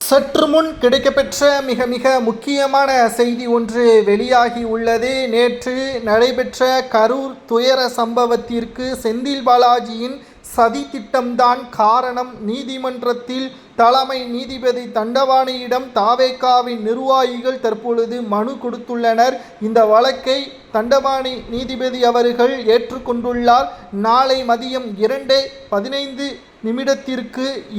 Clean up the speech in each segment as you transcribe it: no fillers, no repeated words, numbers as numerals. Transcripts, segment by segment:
சற்று முன் கிடைக்கப்பெற்ற மிக மிக முக்கியமான செய்தி ஒன்று வெளியாகி உள்ளது. நேற்று நடைபெற்ற கரூர் துயர சம்பவத்திற்கு செந்தில் பாலாஜியின் சதி திட்டம்தான் காரணம். நீதிமன்றத்தில் தலைமை நீதிபதி தண்டபாணியிடம் தாவேகாவின் நிர்வாகிகள் தற்பொழுது மனு கொடுத்துள்ளனர். இந்த வழக்கை தண்டபாணி நீதிபதி அவர்கள் ஏற்றுக்கொண்டுள்ளார். நாளை மதியம் 2:15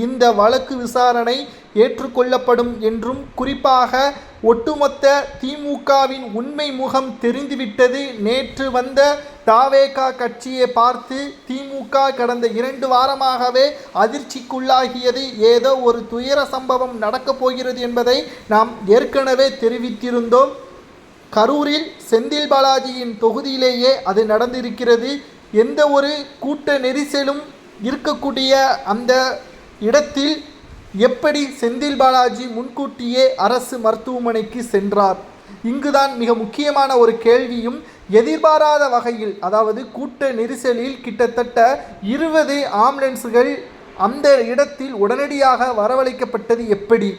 இந்த வழக்கு விசாரணை ஏற்றுக்கொள்ளப்படும் என்றும், குறிப்பாக ஒட்டுமொத்த திமுகவின் உண்மை முகம் தெரிந்துவிட்டது. நேற்று வந்த தாவேகா கட்சியை பார்த்து திமுக கடந்த 2 வாரமாகவே அதிர்ச்சிக்குள்ளாகியது. ஏதோ ஒரு துயர சம்பவம் நடக்கப் போகிறது என்பதை நாம் ஏற்கனவே தெரிவித்திருந்தோம். கரூரில் செந்தில் பாலாஜியின் தொகுதியிலேயே அது நடந்திருக்கிறது. எந்த ஒரு கூட்ட நெரிசலும் இருக்கக்கூடிய அந்த இடத்தில் எப்படி செந்தில் பாலாஜி முன்கூட்டியே அரசு மருத்துவமனைக்கு சென்றார்? இங்குதான் மிக முக்கியமான ஒரு கேள்வியும் எதிர்பாராத வகையில், அதாவது கூட்ட நெரிசலில் கிட்டத்தட்ட 20 ஆம்புலன்ஸ்கள் அந்த இடத்தில் உடனடியாக வரவழைக்கப்பட்டது எப்படி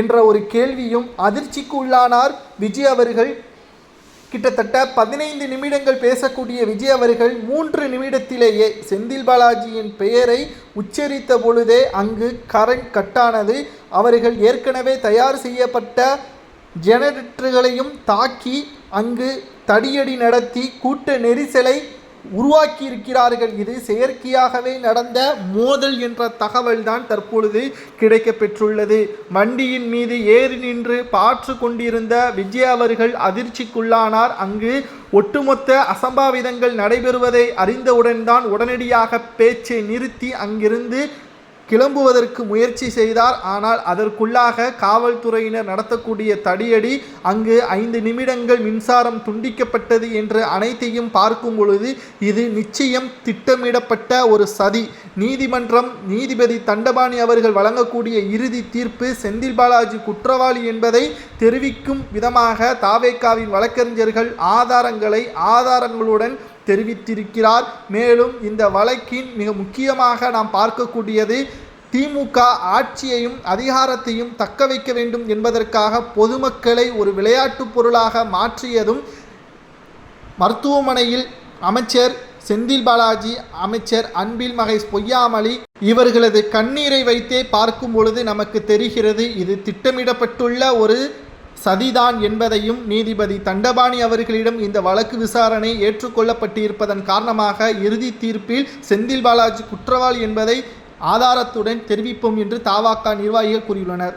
என்ற ஒரு கேள்வியும் அதிர்ச்சிக்கு உள்ளானார் விஜய் அவர்கள். கிட்டத்தட்ட 15 நிமிடங்கள் பேசக்கூடிய விஜய் அவர்கள் 3 நிமிடத்திலேயே செந்தில் பாலாஜியின் பெயரை உச்சரித்த பொழுதே அங்கு கரண்ட் கட்டானது. அவர்கள் ஏற்கனவே தயார் செய்யப்பட்ட ஜெனரேட்டர்களையும் தாக்கி அங்கு தடியடி நடத்தி கூட்ட நெரிசலை உருவாக்கி இருக்கிறார்கள். இது செயற்கையாகவே நடந்த மோதல் என்ற தகவல் தான் தற்பொழுது கிடைக்கப்பெற்றுள்ளது. வண்டியின் மீது ஏறி நின்று பார்த்து கொண்டிருந்த விஜய் அவர்கள் அதிர்ச்சிக்குள்ளானார். அங்கு ஒட்டுமொத்த அசம்பாவிதங்கள் நடைபெறுவதை அறிந்தவுடன் தான் உடனடியாக பேச்சை நிறுத்தி அங்கிருந்து கிளம்புவதற்கு முயற்சி செய்தார். ஆனால் அதற்குள்ளாக காவல்துறையினர் நடத்தக்கூடிய தடியடி, அங்கு 5 நிமிடங்கள் மின்சாரம் துண்டிக்கப்பட்டது என்று அனைத்தையும் பார்க்கும் பொழுது இது நிச்சயம் திட்டமிடப்பட்ட ஒரு சதி. நீதிமன்றம் நீதிபதி தண்டபாணி அவர்கள் வழங்கக்கூடிய இறுதி தீர்ப்பு செந்தில் பாலாஜி குற்றவாளி என்பதை தெரிவிக்கும் விதமாக தாவேகாவின் வழக்கறிஞர்கள் ஆதாரங்களுடன் தெரிவித்திருக்கிறார். மேலும் இந்த வழக்கின் மிக முக்கியமாக நாம் பார்க்கக்கூடியது, திமுக ஆட்சியையும் அதிகாரத்தையும் தக்க வைக்க வேண்டும் என்பதற்காக பொதுமக்களை ஒரு விளையாட்டு பொருளாக மாற்றியதும், மருத்துவமனையில் அமைச்சர் செந்தில் பாலாஜி, அமைச்சர் அன்பில் மகேஷ் பொய்யாமொழி இவர்களது கண்ணீரை வைத்தே பார்க்கும் பொழுது நமக்கு தெரிகிறது இது திட்டமிடப்பட்டுள்ள ஒரு சதிதான் என்பதையும். நீதிபதி தண்டபாணி அவர்களிடம் இந்த வழக்கு விசாரணை ஏற்றுக்கொள்ளப்பட்டிருப்பதன் காரணமாக இறுதி தீர்ப்பில் செந்தில் பாலாஜி குற்றவாளி என்பதை ஆதாரத்துடன் தெரிவிப்போம் என்று தவாக நிர்வாகிகள் கூறியுள்ளனர்.